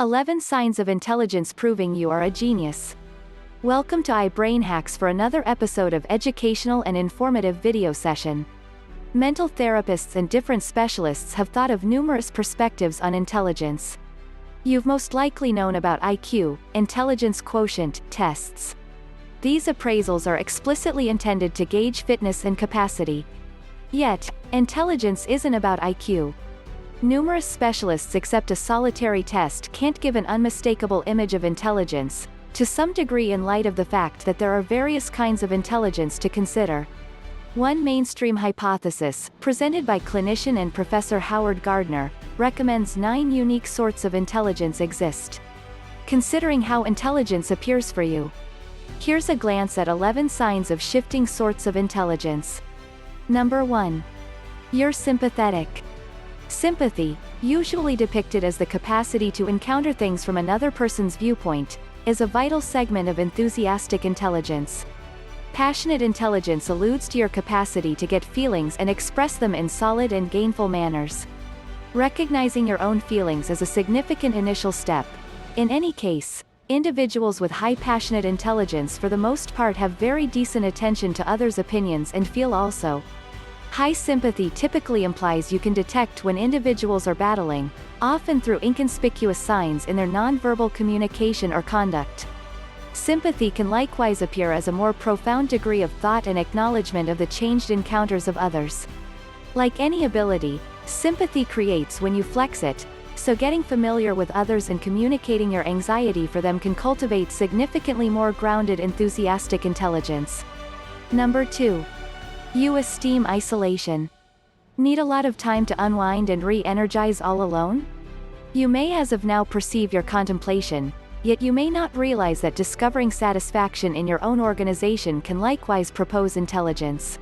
11 Signs of Intelligence Proving You Are a Genius. Welcome to iBrainHacks for another episode of educational and informative video session. Mental therapists and different specialists have thought of numerous perspectives on intelligence. You've most likely known about IQ, intelligence quotient, tests. These appraisals are explicitly intended to gauge fitness and capacity. Yet, intelligence isn't about IQ. Numerous specialists accept a solitary test can't give an unmistakable image of intelligence, to some degree in light of the fact that there are various kinds of intelligence to consider. One mainstream hypothesis, presented by clinician and Professor Howard Gardner, recommends 9 unique sorts of intelligence exist. Considering how intelligence appears for you. Here's a glance at 11 signs of shifting sorts of intelligence. Number 1. You're sympathetic. Sympathy, usually depicted as the capacity to encounter things from another person's viewpoint, is a vital segment of enthusiastic intelligence. Passionate intelligence alludes to your capacity to get feelings and express them in solid and gainful manners. Recognizing your own feelings is a significant initial step. In any case, individuals with high passionate intelligence for the most part have very decent attention to others' opinions and feel also. High sympathy typically implies you can detect when individuals are battling, often through inconspicuous signs in their nonverbal communication or conduct. Sympathy can likewise appear as a more profound degree of thought and acknowledgement of the changed encounters of others. Like any ability, sympathy creates when you flex it, so getting familiar with others and communicating your anxiety for them can cultivate significantly more grounded enthusiastic intelligence. Number 2. You esteem isolation. Need a lot of time to unwind and re-energize all alone? You may as of now perceive your contemplation, yet you may not realize that discovering satisfaction in your own organization can likewise propose intelligence.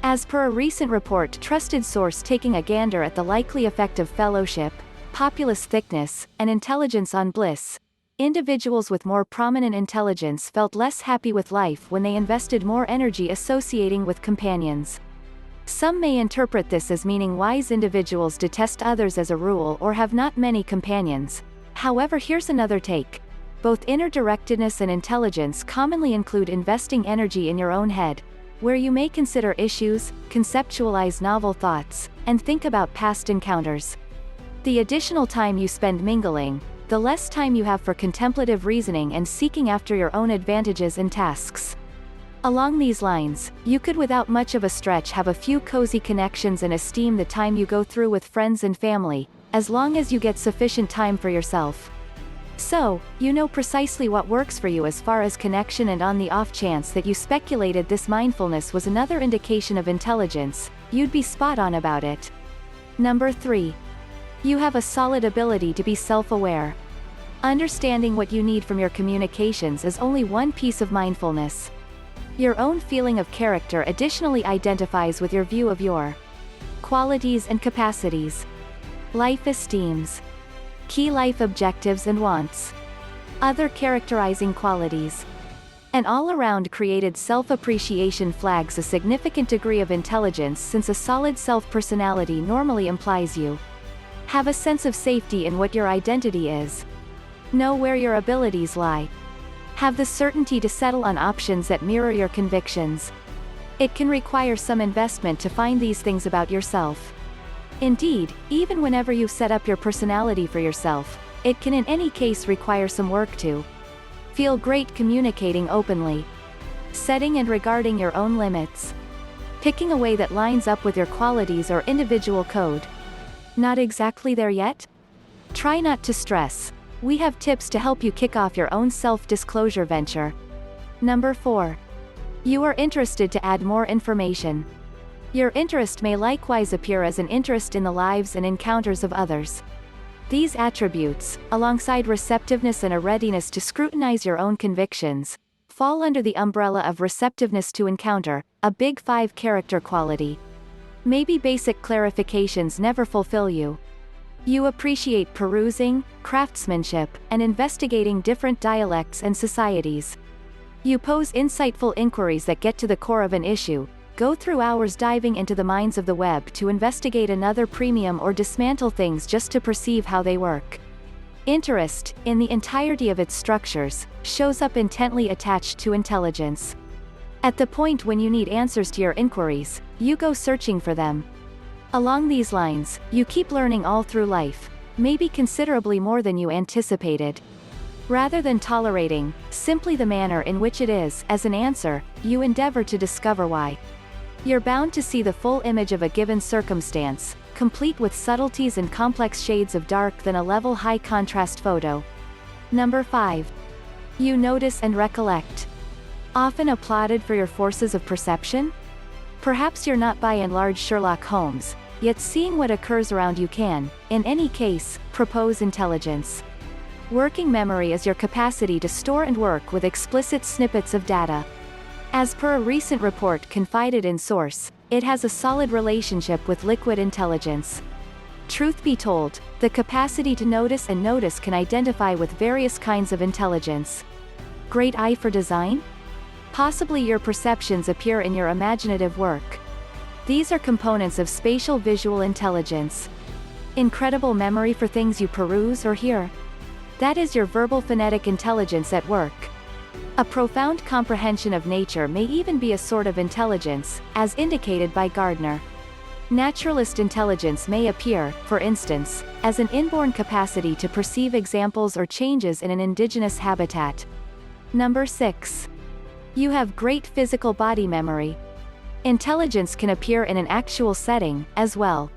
As per a recent report, trusted source taking a gander at the likely effect of fellowship, populace thickness, and intelligence on bliss, individuals with more prominent intelligence felt less happy with life when they invested more energy associating with companions. Some may interpret this as meaning wise individuals detest others as a rule or have not many companions. However, here's another take. Both inner directedness and intelligence commonly include investing energy in your own head, where you may consider issues, conceptualize novel thoughts, and think about past encounters. The additional time you spend mingling, the less time you have for contemplative reasoning and seeking after your own advantages and tasks. Along these lines, you could without much of a stretch have a few cozy connections and esteem the time you go through with friends and family, as long as you get sufficient time for yourself. So, you know precisely what works for you as far as connection, and on the off chance that you speculated this mindfulness was another indication of intelligence, you'd be spot on about it. Number 3. You have a solid ability to be self-aware. Understanding what you need from your communications is only one piece of mindfulness. Your own feeling of character additionally identifies with your view of your qualities and capacities, life esteems, key life objectives and wants, other characterizing qualities. An all-around created self-appreciation flags a significant degree of intelligence, since a solid self-personality normally implies you have a sense of safety in what your identity is, know where your abilities lie, have the certainty to settle on options that mirror your convictions. It can require some investment to find these things about yourself. Indeed, even whenever you set up your personality for yourself, it can in any case require some work to feel great communicating openly, setting and regarding your own limits, picking a way that lines up with your qualities or individual code. Not exactly there yet? Try not to stress. We have tips to help you kick off your own self-disclosure venture. Number 4. You are interested to add more information. Your interest may likewise appear as an interest in the lives and encounters of others. These attributes, alongside receptiveness and a readiness to scrutinize your own convictions, fall under the umbrella of receptiveness to encounter, a big 5 character quality. Maybe basic clarifications never fulfill you. You appreciate perusing, craftsmanship, and investigating different dialects and societies. You pose insightful inquiries that get to the core of an issue, go through hours diving into the minds of the web to investigate another premium or dismantle things just to perceive how they work. Interest, in the entirety of its structures, shows up intently attached to intelligence. At the point when you need answers to your inquiries, you go searching for them. Along these lines, you keep learning all through life, maybe considerably more than you anticipated. Rather than tolerating, simply the manner in which it is, as an answer, you endeavor to discover why. You're bound to see the full image of a given circumstance, complete with subtleties and complex shades of dark than a level high contrast photo. Number 5. You notice and recollect. Often applauded for your forces of perception? Perhaps you're not by and large Sherlock Holmes, yet seeing what occurs around you can, in any case, propose intelligence. Working memory is your capacity to store and work with explicit snippets of data. As per a recent report confided in Source, it has a solid relationship with liquid intelligence. Truth be told, the capacity to notice and notice can identify with various kinds of intelligence. Great eye for design? Possibly your perceptions appear in your imaginative work. These are components of spatial visual intelligence. Incredible memory for things you peruse or hear? That is your verbal phonetic intelligence at work. A profound comprehension of nature may even be a sort of intelligence, as indicated by Gardner. Naturalist intelligence may appear, for instance, as an inborn capacity to perceive examples or changes in an indigenous habitat. Number 6. You have great physical body memory. Intelligence can appear in an actual setting, as well.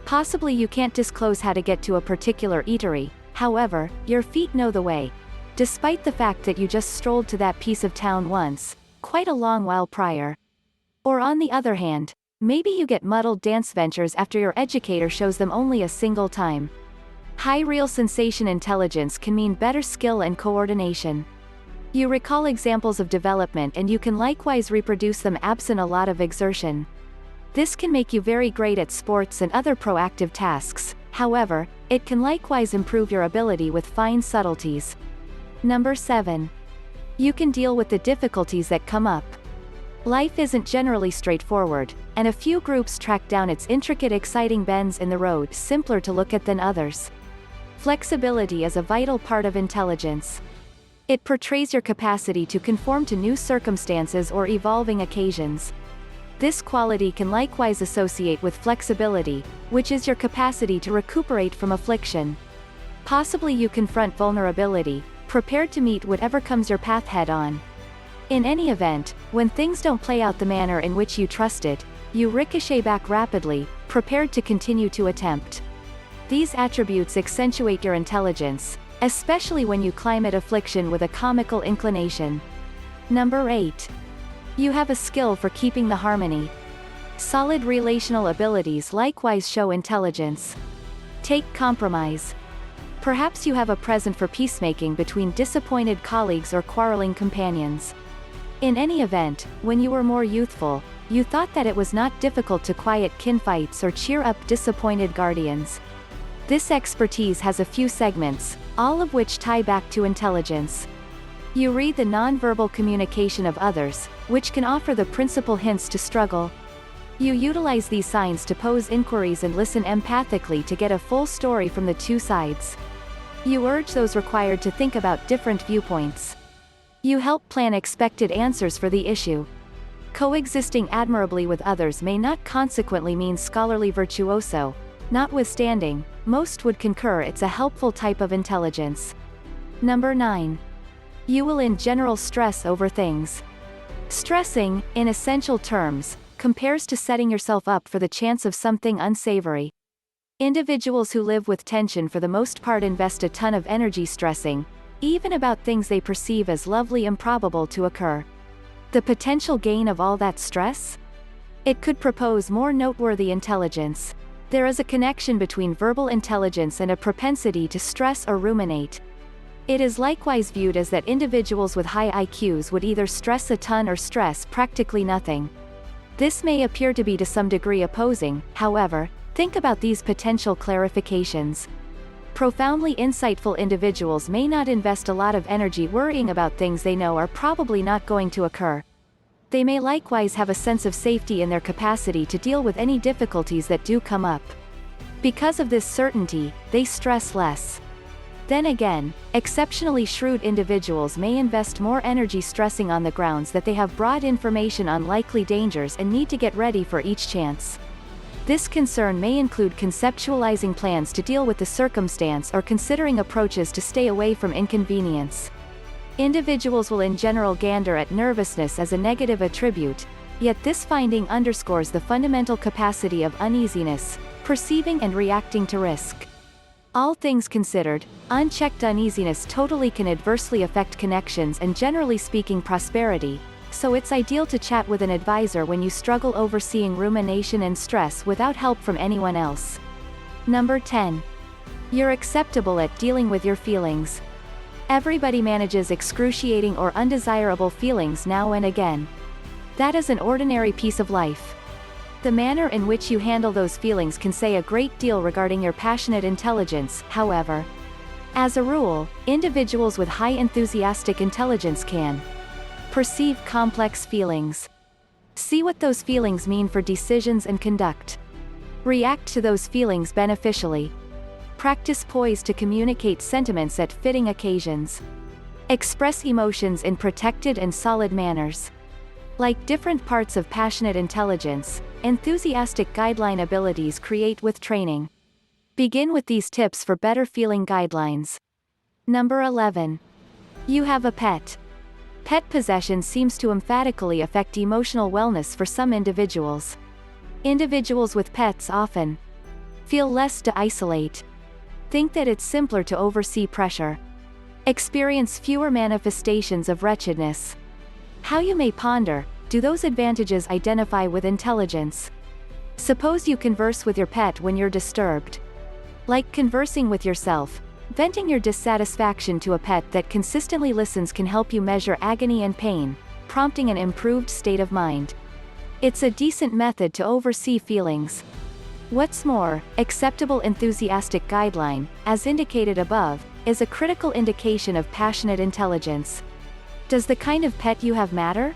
Possibly you can't disclose how to get to a particular eatery, however, your feet know the way. Despite the fact that you just strolled to that piece of town once, quite a long while prior. Or on the other hand, maybe you get muddled dance ventures after your educator shows them only a single time. High real sensation intelligence can mean better skill and coordination. You recall examples of development and you can likewise reproduce them absent a lot of exertion. This can make you very great at sports and other proactive tasks, however, it can likewise improve your ability with fine subtleties. Number 7. You can deal with the difficulties that come up. Life isn't generally straightforward, and a few groups track down its intricate exciting bends in the road simpler to look at than others. Flexibility is a vital part of intelligence. It portrays your capacity to conform to new circumstances or evolving occasions. This quality can likewise associate with flexibility, which is your capacity to recuperate from affliction. Possibly you confront vulnerability, prepared to meet whatever comes your path head-on. In any event, when things don't play out the manner in which you trusted, you ricochet back rapidly, prepared to continue to attempt. These attributes accentuate your intelligence, especially when you climate affliction with a comical inclination. Number 8. You have a skill for keeping the harmony. Solid relational abilities likewise show intelligence. Take compromise. Perhaps you have a present for peacemaking between disappointed colleagues or quarreling companions. In any event, when you were more youthful, you thought that it was not difficult to quiet kinfights or cheer up disappointed guardians. This expertise has a few segments, all of which tie back to intelligence. You read the nonverbal communication of others, which can offer the principal hints to struggle. You utilize these signs to pose inquiries and listen empathically to get a full story from the two sides. You urge those required to think about different viewpoints. You help plan expected answers for the issue. Coexisting admirably with others may not consequently mean scholarly virtuoso. Notwithstanding, most would concur it's a helpful type of intelligence. Number 9. You will in general stress over things. Stressing, in essential terms, compares to setting yourself up for the chance of something unsavory. Individuals who live with tension for the most part invest a ton of energy stressing, even about things they perceive as lovely improbable to occur. The potential gain of all that stress? It could propose more noteworthy intelligence. There is a connection between verbal intelligence and a propensity to stress or ruminate. It is likewise viewed as that individuals with high IQs would either stress a ton or stress practically nothing. This may appear to be to some degree opposing, however, think about these potential clarifications. Profoundly insightful individuals may not invest a lot of energy worrying about things they know are probably not going to occur. They may likewise have a sense of safety in their capacity to deal with any difficulties that do come up. Because of this certainty, they stress less. Then again, exceptionally shrewd individuals may invest more energy stressing on the grounds that they have broad information on likely dangers and need to get ready for each chance. This concern may include conceptualizing plans to deal with the circumstance or considering approaches to stay away from inconvenience. Individuals will in general gander at nervousness as a negative attribute, yet this finding underscores the fundamental capacity of uneasiness, perceiving and reacting to risk. All things considered, unchecked uneasiness totally can adversely affect connections and generally speaking prosperity, so it's ideal to chat with an advisor when you struggle overseeing rumination and stress without help from anyone else. Number 10. You're acceptable at dealing with your feelings. Everybody manages excruciating or undesirable feelings now and again. That is an ordinary piece of life. The manner in which you handle those feelings can say a great deal regarding your passionate intelligence, however. As a rule, individuals with high enthusiastic intelligence can perceive complex feelings, see what those feelings mean for decisions and conduct, react to those feelings beneficially, practice poise to communicate sentiments at fitting occasions, express emotions in protected and solid manners. Like different parts of passionate intelligence, enthusiastic guideline abilities create with training. Begin with these tips for better feeling guidelines. Number 11. You have a pet. Pet possession seems to emphatically affect emotional wellness for some individuals. Individuals with pets often feel less to isolate, think that it's simpler to oversee pressure, experience fewer manifestations of wretchedness. How you may ponder, do those advantages identify with intelligence? Suppose you converse with your pet when you're disturbed. Like conversing with yourself, venting your dissatisfaction to a pet that consistently listens can help you measure agony and pain, prompting an improved state of mind. It's a decent method to oversee feelings. What's more, acceptable enthusiastic guideline, as indicated above, is a critical indication of passionate intelligence. Does the kind of pet you have matter?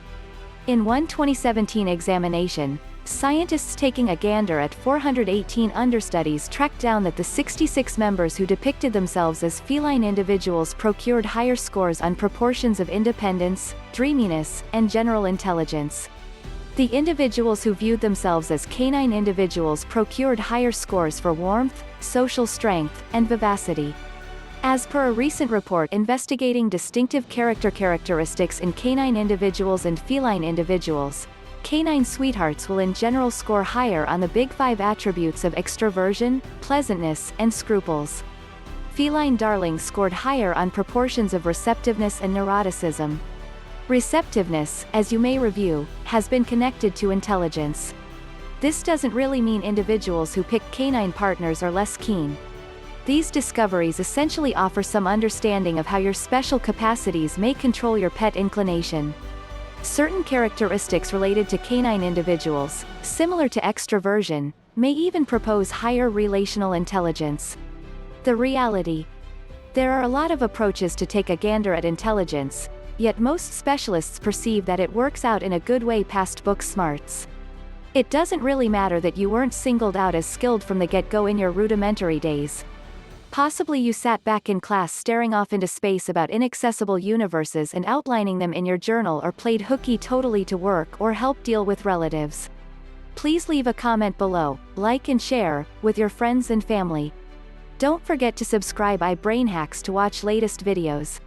In one 2017 examination, scientists taking a gander at 418 understudies tracked down that the 66 members who depicted themselves as feline individuals procured higher scores on proportions of independence, dreaminess, and general intelligence. The individuals who viewed themselves as canine individuals procured higher scores for warmth, social strength, and vivacity. As per a recent report investigating distinctive characteristics in canine individuals and feline individuals, canine sweethearts will in general score higher on the Big Five attributes of extroversion, pleasantness, and scruples. Feline darlings scored higher on proportions of receptiveness and neuroticism. Receptiveness, as you may review, has been connected to intelligence. This doesn't really mean individuals who pick canine partners are less keen. These discoveries essentially offer some understanding of how your special capacities may control your pet inclination. Certain characteristics related to canine individuals, similar to extroversion, may even propose higher relational intelligence. The reality. There are a lot of approaches to take a gander at intelligence, yet most specialists perceive that it works out in a good way past book smarts. It doesn't really matter that you weren't singled out as skilled from the get-go in your rudimentary days. Possibly you sat back in class staring off into space about inaccessible universes and outlining them in your journal, or played hooky totally to work or help deal with relatives. Please leave a comment below, like and share, with your friends and family. Don't forget to subscribe iBrainHacks to watch latest videos.